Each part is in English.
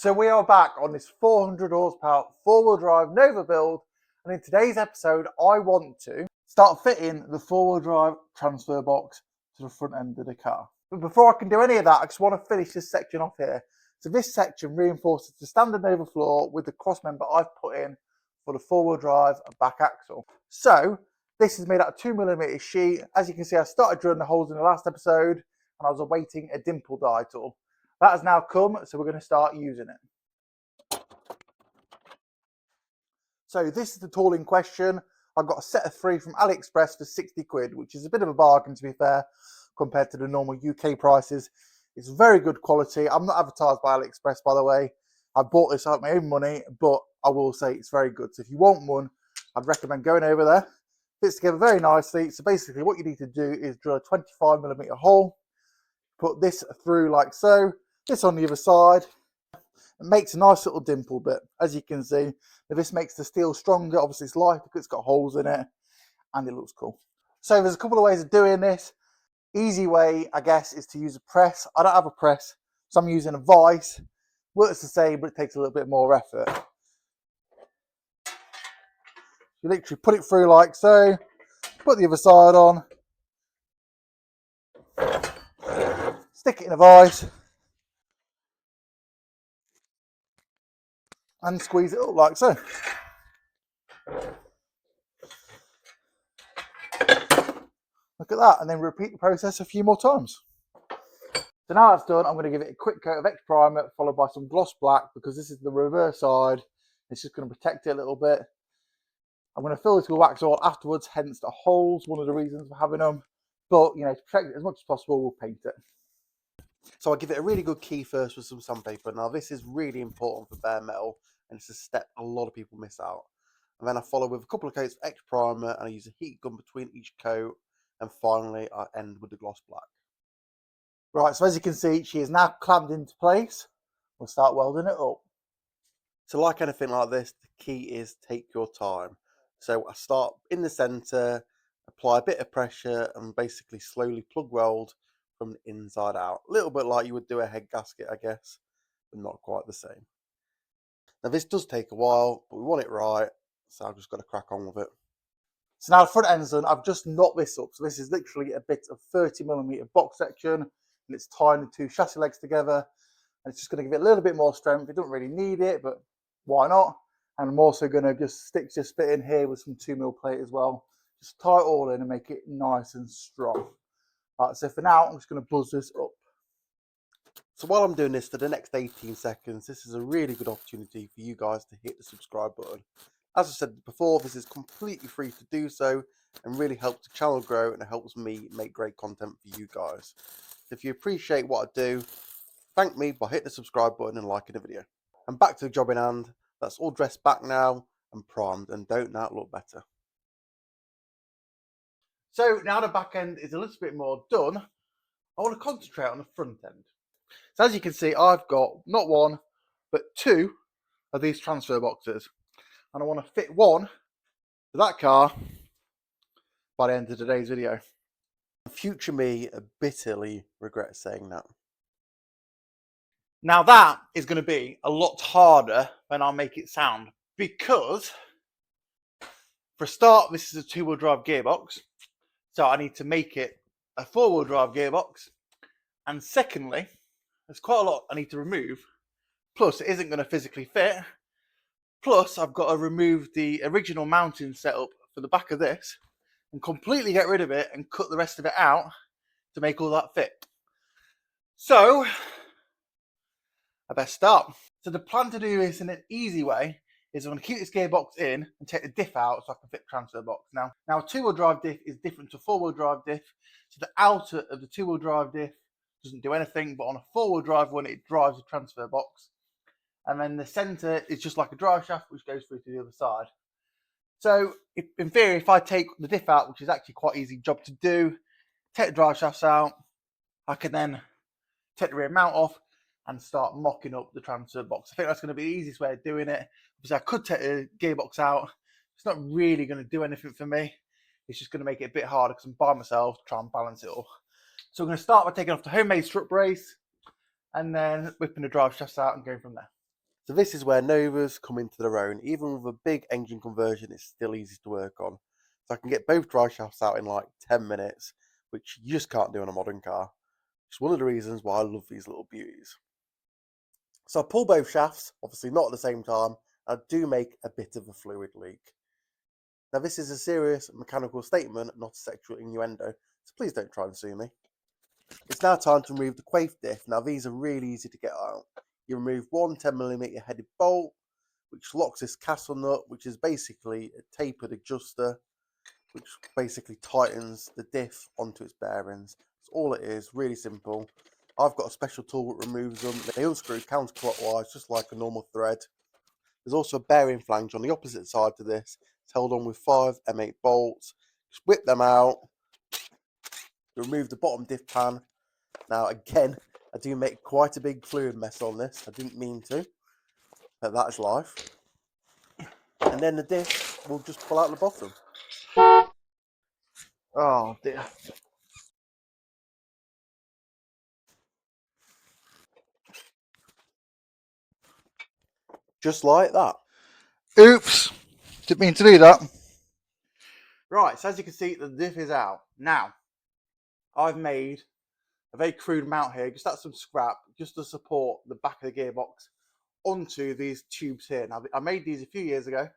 So we are back on this 400 horsepower four-wheel drive Nova build, and in today's episode I want to start fitting the four-wheel drive transfer box to the front end of the car. But before I can do any of that, I just want to finish this section off here. So this section reinforces the standard Nova floor with the cross member I've put in for the four-wheel drive back axle. So this is made out of 2mm sheet. As you can see, I started drilling the holes in the last episode and I was awaiting a dimple die tool. That has now come, so we're going to start using it. So this is the tool in question. I've got a set of 3 from AliExpress for 60 quid, which is a bit of a bargain to be fair, compared to the normal UK prices. It's very good quality. I'm not advertised by AliExpress, by the way. I bought this out of my own money, but I will say it's very good. So if you want one, I'd recommend going over there. Fits together very nicely. So basically what you need to do is drill a 25mm hole, put this through like so, this on the other side. It makes a nice little dimple bit, as you can see. Now this makes the steel stronger. Obviously it's light because it's got holes in it and it looks cool. So there's a couple of ways of doing this. Easy way, I guess, is to use a press. I don't have a press, so I'm using a vise. Works the same, but it takes a little bit more effort. You literally put it through like so, put the other side on, stick it in a vise, and squeeze it up like so. Look at that, and then repeat the process a few more times. So now that's done, I'm going to give it a quick coat of X primer followed by some gloss black, because this is the reverse side. It's just going to protect it a little bit. I'm going to fill this with wax oil afterwards, hence the holes, one of the reasons for having them. But, you know, to protect it as much as possible, we'll paint it. So I give it a really good key first with some sandpaper. Now this is really important for bare metal, and it's a step a lot of people miss out. And then I follow with a couple of coats of X primer, and I use a heat gun between each coat, and finally I end with the gloss black. Right, so as you can see, she is now clamped into place. We'll start welding it up. So like anything like this, the key is take your time. So I start in the centre, apply a bit of pressure, and basically slowly plug weld from the inside out. A little bit like you would do a head gasket, I guess, but not quite the same. Now this does take a while, but we want it right, so I've just got to crack on with it. So now the front end's done, I've just knocked this up. So this is literally a bit of 30mm box section, and it's tying the 2 chassis legs together. And it's just going to give it a little bit more strength. It doesn't really need it, but why not? And I'm also going to just stick this bit in here with some 2mm plate as well. Just tie it all in and make it nice and strong. Right, so for now, I'm just going to buzz this up. So while I'm doing this for the next 18 seconds, this is a really good opportunity for you guys to hit the subscribe button. As I said before, this is completely free to do so and really helps the channel grow, and it helps me make great content for you guys. If you appreciate what I do, thank me by hitting the subscribe button and liking the video. And back to the job in hand. That's all dressed back now and primed, and don't that look better? So now the back end is a little bit more done, I want to concentrate on the front end. So as you can see, I've got not 1, but 2 of these transfer boxes. And I want to fit one to that car by the end of today's video. Future me bitterly regrets saying that. Now that is going to be a lot harder than I'll make it sound, because for a start, this is a 2-wheel drive gearbox. So I need to make it a 4-wheel drive gearbox. And secondly, there's quite a lot I need to remove. Plus, it isn't going to physically fit. Plus, I've got to remove the original mounting setup for the back of this and completely get rid of it and cut the rest of it out to make all that fit. So, I best start. So the plan to do this in an easy way is I'm going to keep this gearbox in and take the diff out so I can fit the transfer box. Now a 2-wheel drive diff is different to a 4-wheel drive diff. So the outer of the 2-wheel drive diff doesn't do anything, but on a 4-wheel drive one, it drives the transfer box. And then the center is just like a drive shaft, which goes through to the other side. So in theory, if I take the diff out, which is actually quite an easy job to do, take the drive shafts out, I can then take the rear mount off and start mocking up the transfer box. I think that's going to be the easiest way of doing it, because I could take the gearbox out. It's not really going to do anything for me. It's just going to make it a bit harder because I'm by myself to try and balance it all. So I'm going to start by taking off the homemade strut brace and then whipping the drive shafts out and going from there. So this is where Novas come into their own. Even with a big engine conversion, it's still easy to work on. So I can get both drive shafts out in like 10 minutes, which you just can't do on a modern car. It's one of the reasons why I love these little beauties. So I pull both shafts, obviously not at the same time. I do make a bit of a fluid leak. Now this is a serious mechanical statement, not a sexual innuendo, so please don't try and sue me. It's now time to remove the quaif diff. Now these are really easy to get out. You remove one 10mm headed bolt, which locks this castle nut, which is basically a tapered adjuster, which basically tightens the diff onto its bearings. That's all it is, really simple. I've got a special tool that removes them. They unscrew counterclockwise, just like a normal thread. There's also a bearing flange on the opposite side to this. It's held on with 5 M8 bolts. Just whip them out. Remove the bottom diff pan. Now again, I do make quite a big fluid mess on this. I didn't mean to, but that is life. And then the diff will just pull out the bottom. Oh dear. Just like that. Oops. Didn't mean to do that. Right, so as you can see, the diff is out. Now, I've made a very crude mount here, just out of some scrap, just to support the back of the gearbox onto these tubes here. Now, I made these a few years ago,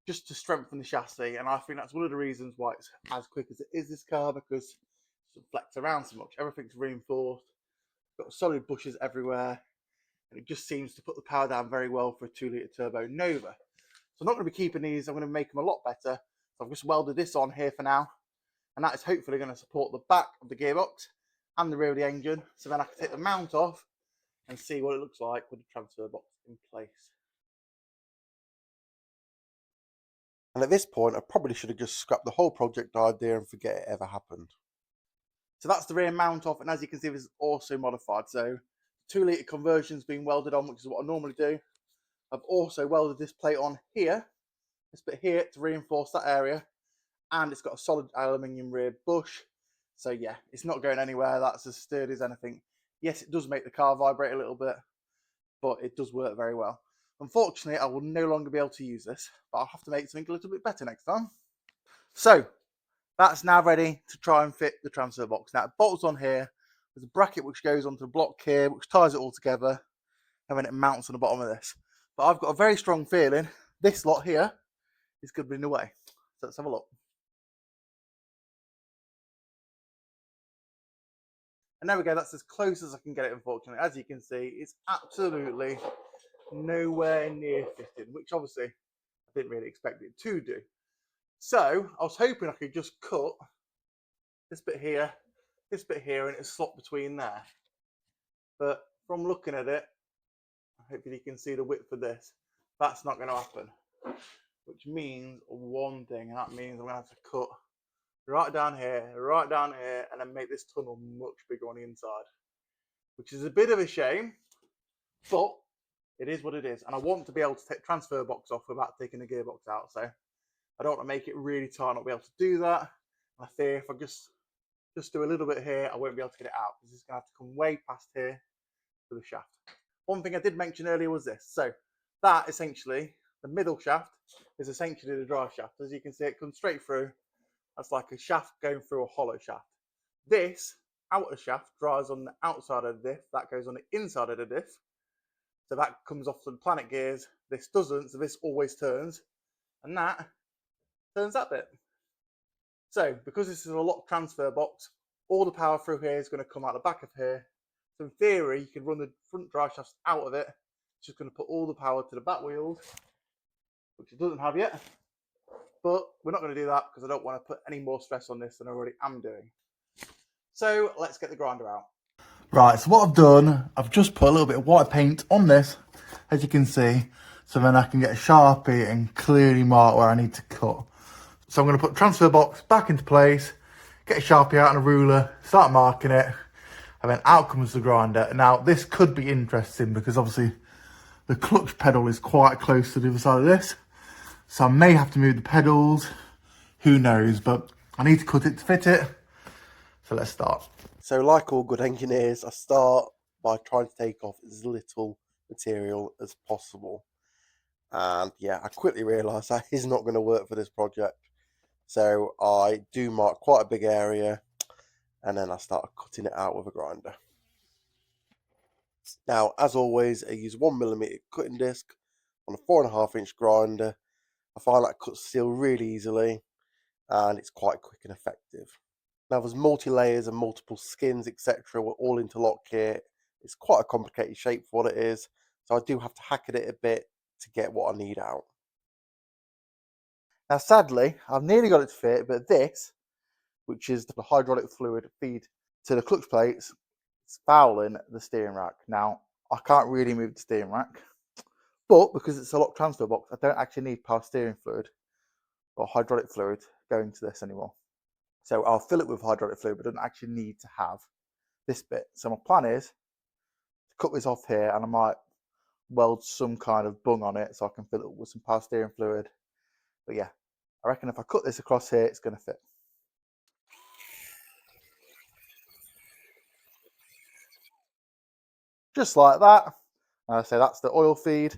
just to strengthen the chassis, and I think that's one of the reasons why it's as quick as it is, this car, because it doesn't flex around so much. Everything's reinforced, got solid bushes everywhere, and it just seems to put the power down very well for a 2-litre turbo Nova. So I'm not going to be keeping these, I'm going to make them a lot better. So I've just welded this on here for now, and that is hopefully going to support the back of the gearbox and the rear of the engine, so then I can take the mount off and see what it looks like with the transfer box in place. And at this point, I probably should have just scrapped the whole project idea and forget it ever happened. So that's the rear mount off, and as you can see, this is also modified. So 2-litre conversion's been welded on, which is what I normally do. I've also welded this plate on here, this bit here, to reinforce that area, and it's got a solid aluminium rear bush. So yeah, it's not going anywhere. That's as sturdy as anything. Yes, it does make the car vibrate a little bit, but it does work very well. Unfortunately, I will no longer be able to use this, but I'll have to make something a little bit better next time. So that's now ready to try and fit the transfer box. Now it bolts on here. There's a bracket which goes onto the block here, which ties it all together, and then it mounts on the bottom of this. But I've got a very strong feeling this lot here is going to be in the way. So let's have a look. And there we go, that's as close as I can get it, unfortunately. As you can see, it's absolutely nowhere near fitting, which obviously I didn't really expect it to do. So I was hoping I could just cut this bit here, and it's slot between there. But from looking at it, hopefully you can see the width of this. That's not going to happen, which means one thing, and that means I'm going to have to cut right down here, and then make this tunnel much bigger on the inside, which is a bit of a shame, but it is what it is. And I want to be able to take transfer box off without taking the gearbox out, so I don't want to make it really tight, not be able to do that. And I fear if I just do a little bit here, I won't be able to get it out, because it's going to have to come way past here to the shaft. One thing I did mention earlier was this. So that essentially, the middle shaft is essentially the drive shaft. As you can see, it comes straight through. That's like a shaft going through a hollow shaft. This outer shaft drives on the outside of the diff. That goes on the inside of the diff. So that comes off the planet gears. This doesn't, so this always turns. And that turns that bit. So because this is a locked transfer box, all the power through here is going to come out the back of here. So in theory, you can run the front drive shafts out of it. It's just going to put all the power to the back wheels, which it doesn't have yet. But we're not going to do that because I don't want to put any more stress on this than I already am doing. So let's get the grinder out. Right, so what I've done, I've just put a little bit of white paint on this, as you can see, so then I can get a Sharpie and clearly mark where I need to cut. So I'm going to put the transfer box back into place, get a Sharpie out and a ruler, start marking it, and then out comes the grinder. Now, this could be interesting because obviously the clutch pedal is quite close to the other side of this. So I may have to move the pedals, who knows, but I need to cut it to fit it. So let's start. So like all good engineers, I start by trying to take off as material as possible. And yeah, I quickly realised that is not going to work for this project. So I do mark quite a big area, and then I start cutting it out with a grinder. Now, as always, I use a 1mm cutting disc on a 4.5-inch grinder. I find that cuts steel really easily, and it's quite quick and effective. Now, there's multi-layers and multiple skins, etc. We're all interlocked here. It's quite a complicated shape for what it is, so I do have to hack at it a bit to get what I need out. Now, sadly, I've nearly got it to fit, but this, which is the hydraulic fluid feed to the clutch plates, it's fouling the steering rack. Now, I can't really move the steering rack, but because it's a lock transfer box, I don't actually need power steering fluid or hydraulic fluid going to this anymore. So I'll fill it with hydraulic fluid, but I don't actually need to have this bit. So my plan is to cut this off here, and I might weld some kind of bung on it so I can fill it with some power steering fluid. But yeah, I reckon if I cut this across here, it's going to fit. Just like that. So that's the oil feed.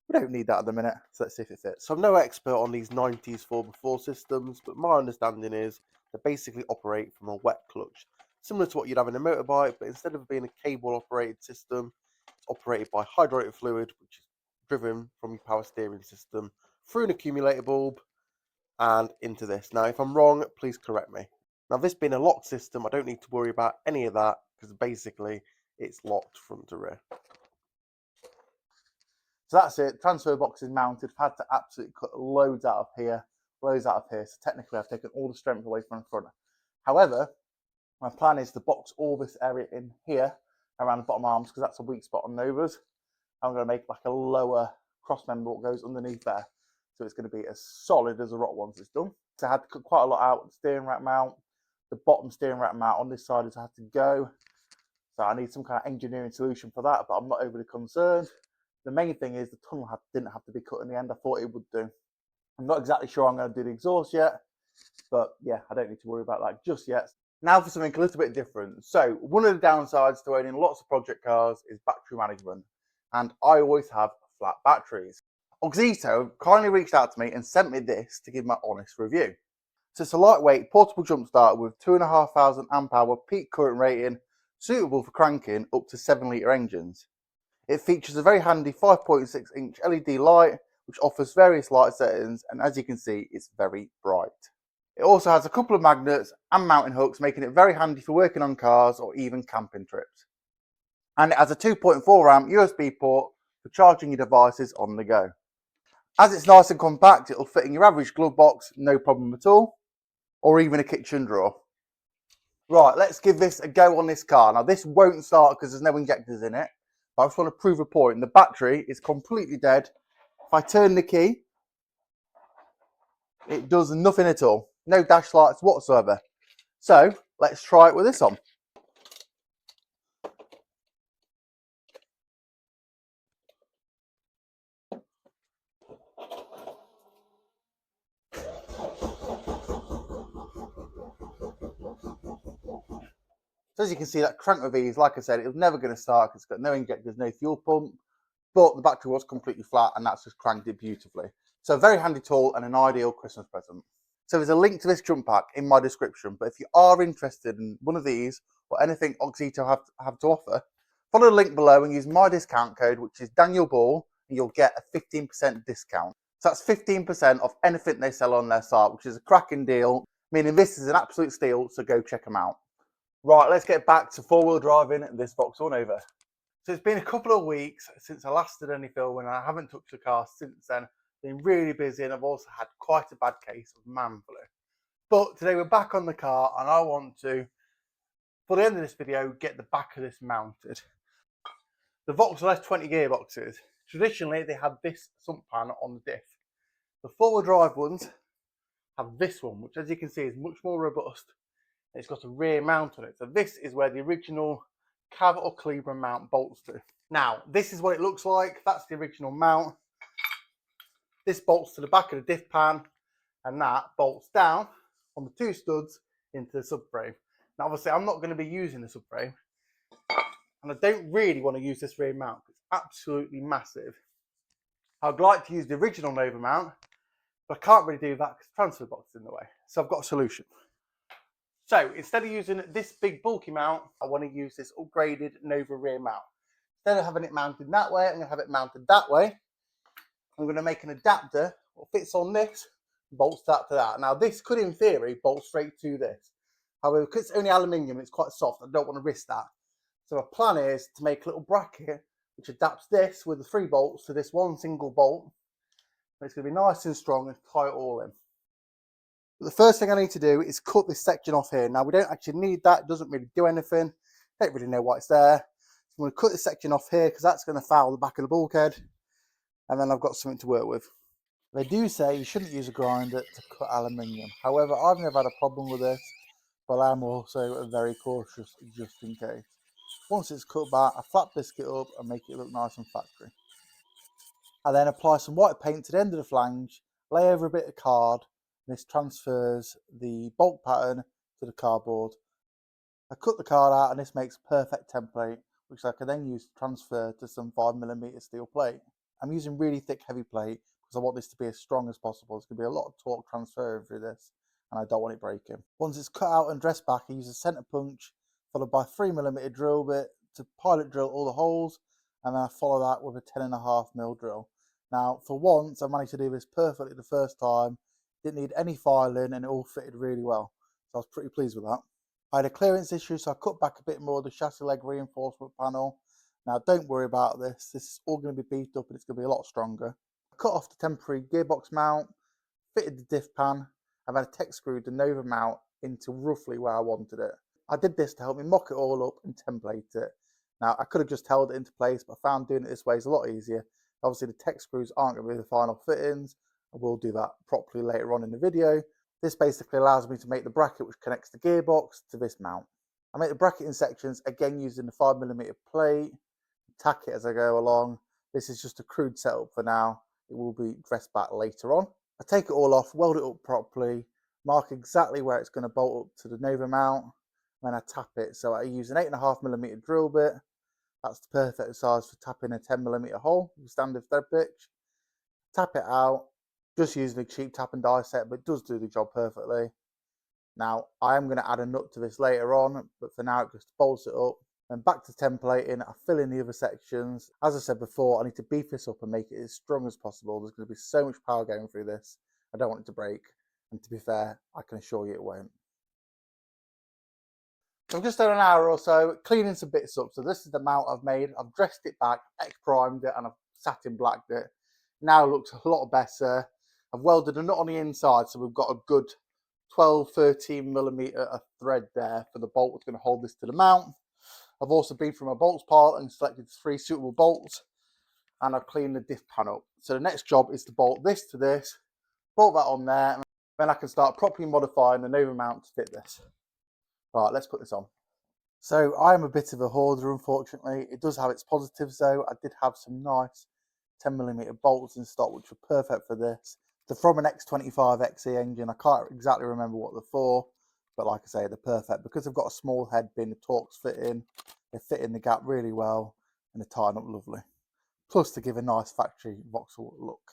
We don't need that at the minute, so let's see if it fits. So I'm no expert on these 90s 4x4 systems, but my understanding is they basically operate from a wet clutch, similar to what you'd have in a motorbike, but instead of being a cable operated system, it's operated by hydraulic fluid, which is driven from your power steering system through an accumulator bulb and into this. Now, if I'm wrong, please correct me. Now, this being a locked system, I don't need to worry about any of that because basically it's locked front to rear. So that's it. Transfer box is mounted. I've had to absolutely cut loads out of here, loads out of here. So technically I've taken all the strength away from the front. However, my plan is to box all this area in here around the bottom arms because that's a weak spot on Novas. I'm going to make like a lower cross member that goes underneath there. So it's going to be as solid as a rock once it's done. So I had to cut quite a lot out. The steering rack mount, the bottom steering rack mount on this side has had to go. So I need some kind of engineering solution for that, but I'm not overly concerned. The main thing is the tunnel didn't have to be cut in the end. I thought it would do. I'm not exactly sure I'm going to do the exhaust yet, but yeah, I don't need to worry about that just yet. Now for something a little bit different. So one of the downsides to owning lots of project cars is battery management, and I always have flat batteries. Auxito kindly reached out to me and sent me this to give my honest review. So it's a lightweight portable jump starter with 2,500 amp hour peak current rating, suitable for cranking up to 7-litre engines. It features a very handy 5.6-inch LED light, which offers various light settings, and as you can see, it's very bright. It also has a couple of magnets and mounting hooks, making it very handy for working on cars or even camping trips. And it has a 2.4 amp USB port for charging your devices on the go. As it's nice and compact, it'll fit in your average glove box, no problem at all, or even a kitchen drawer. Right, let's give this a go on this car. Now this won't start because there's no injectors in it. But I just want to prove a point. The battery is completely dead. If I turn the key, it does nothing at all. No dash lights whatsoever. So let's try it with this on. So as you can see, that crank with ease, like I said, it was never going to start because it's got no injectors, no fuel pump. But the battery was completely flat and that's just cranked it beautifully. So a very handy tool and an ideal Christmas present. So there's a link to this jump pack in my description. But if you are interested in one of these or anything Auxito have to offer, follow the link below and use my discount code, which is Daniel Ball, and you'll get a 15% discount. So that's 15% off anything they sell on their site, which is a cracking deal, meaning this is an absolute steal, so go check them out. Right, let's get back to four-wheel driving this Vauxhall Nova. So it's been a couple of weeks since I last did any filming, and I haven't touched the car since then. Been really busy, and I've also had quite a bad case of man flu. But today we're back on the car, and I want to, for the end of this video, get the back of this mounted. The Vauxhall S20 gearboxes, traditionally they have this sump pan on the diff. The four-wheel drive ones have this one, which as you can see is much more robust. It's got a rear mount on it. So this is where the original cav or cleaver mount bolts to. Now, this is what it looks like. That's the original mount. This bolts to the back of the diff pan, and that bolts down on the two studs into the subframe. Now, obviously, I'm not going to be using the subframe, and I don't really want to use this rear mount. It's absolutely massive. I'd like to use the original Nova mount, but I can't really do that because the transfer box is in the way. So I've got a solution. So instead of using this big bulky mount, I want to use this upgraded Nova rear mount. Instead of having it mounted that way, I'm going to have it mounted that way. I'm going to make an adapter that fits on this, bolts that to that. Now this could in theory bolt straight to this. However, because it's only aluminium, it's quite soft, I don't want to risk that. So my plan is to make a little bracket which adapts this with the 3 bolts to this one single bolt. And it's going to be nice and strong and tie it all in. But the first thing I need to do is cut this section off here. Now we don't actually need that, it doesn't really do anything. Don't really know why it's there. So I'm going to cut this section off here because that's going to foul the back of the bulkhead. And then I've got something to work with. They do say you shouldn't use a grinder to cut aluminium. However, I've never had a problem with this, but I'm also very cautious just in case. Once it's cut back, I flap this kit up and make it look nice and factory. I then apply some white paint to the end of the flange, lay over a bit of card, and this transfers the bolt pattern to the cardboard. I cut the card out and this makes a perfect template, which I can then use to transfer to some 5mm steel plate. I'm using really thick heavy plate because I want this to be as strong as possible. There's going to be a lot of torque transferring through this and I don't want it breaking. Once it's cut out and dressed back, I use a centre punch followed by a 3mm drill bit to pilot drill all the holes, and then I follow that with a 10.5mm drill. Now for once I managed to do this perfectly the first time, didn't need any filing and it all fitted really well. So I was pretty pleased with that. I had a clearance issue so I cut back a bit more of the chassis leg reinforcement panel. Now don't worry about this, this is all going to be beefed up and it's going to be a lot stronger. I cut off the temporary gearbox mount, fitted the diff pan, and then I tech screwed the Nova mount into roughly where I wanted it. I did this to help me mock it all up and template it. Now I could have just held it into place, but I found doing it this way is a lot easier. Obviously the tech screws aren't going to be the final fittings. I will do that properly later on in the video. This basically allows me to make the bracket which connects the gearbox to this mount. I make the bracket in sections, again using the 5mm plate, tack it as I go along. This is just a crude setup for now. It will be dressed back later on. I take it all off, weld it up properly, mark exactly where it's going to bolt up to the Nova mount, and then I tap it. So I use an 8.5mm drill bit. That's the perfect size for tapping a 10mm hole with standard thread pitch. Tap it out, just using a cheap tap and die set, but it does do the job perfectly. Now I am going to add a nut to this later on, but for now it just bolts it up. Then back to templating, I fill in the other sections. As I said before, I need to beef this up and make it as strong as possible. There's going to be so much power going through this. I don't want it to break. And to be fair, I can assure you it won't. So I've just done an hour or so cleaning some bits up. So this is the mount I've made. I've dressed it back, X-primed it, and I've satin blacked it. Now it looks a lot better. I've welded a nut on the inside, so we've got a good 12-13mm of thread there for the bolt that's going to hold this to the mount. I've also been through my bolts pile and selected 3 suitable bolts, and I've cleaned the diff pan up. So the next job is to bolt this to this, bolt that on there, and then I can start properly modifying the Nova mount to fit this. Right, let's put this on. So I am a bit of a hoarder, unfortunately. It does have its positives though. I did have some nice 10mm bolts in stock, which were perfect for this. They're from an X25XE engine. I can't exactly remember what they're for, but like I say, they're perfect because they've got a small head bin. The Torx fit in, they fit in the gap really well, and they tighten up lovely. Plus, to give a nice factory voxel look.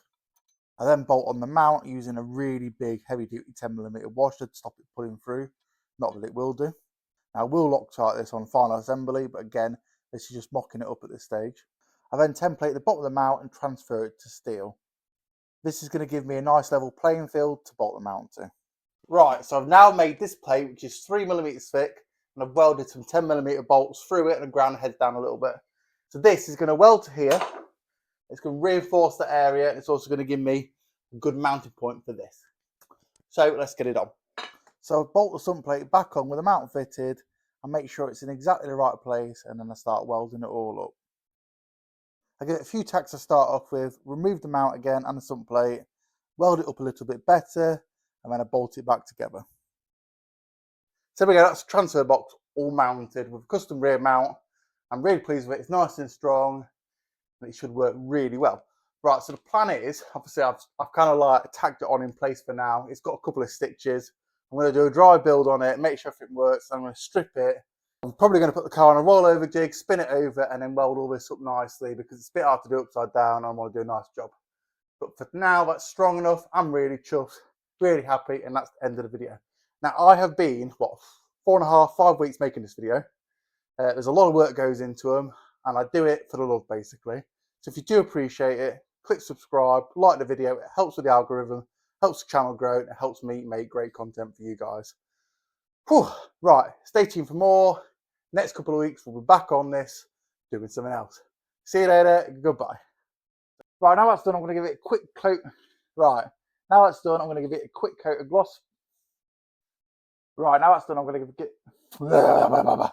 I then bolt on the mount using a really big, heavy-duty 10mm washer to stop it pulling through. Not that it will do. Now, I will Loctite this on final assembly, but again, this is just mocking it up at this stage. I then template the bottom of the mount and transfer it to steel. This is going to give me a nice level playing field to bolt the mount to. Right, so I've now made this plate, which is 3mm thick, and I've welded some 10mm bolts through it and ground the heads down a little bit. So this is going to weld to here. It's going to reinforce the area, and it's also going to give me a good mounting point for this. So let's get it on. So I've bolted the sump plate back on with the mount fitted and make sure it's in exactly the right place, and then I start welding it all up. I give it a few tacks to start off with, remove the mount again and the sump plate, weld it up a little bit better, and then I bolt it back together. So there we go, that's a transfer box all mounted with a custom rear mount. I'm really pleased with it, it's nice and strong, and it should work really well. Right, so the plan is, obviously I've kind of like tacked it on in place for now. It's got a couple of stitches. I'm going to do a dry build on it, make sure everything works. I'm going to strip it I'm probably going to put the car on a rollover jig, spin it over, and then weld all this up nicely because it's a bit hard to do upside down. I want to do a nice job. But for now, that's strong enough. I'm really chuffed, really happy, and that's the end of the video. Now, I have been, 4.5, 5 weeks making this video. There's a lot of work goes into them, and I do it for the love, basically. So if you do appreciate it, click subscribe, like the video. It helps with the algorithm, helps the channel grow, and it helps me make great content for you guys. Whew. Right, stay tuned for more. Next couple of weeks, we'll be back on this, doing something else. See you later. Goodbye. Right, now that's done, I'm going to give it a quick coat. Right, now that's done, I'm going to give it a quick coat of gloss. Right, now that's done, I'm going to give it...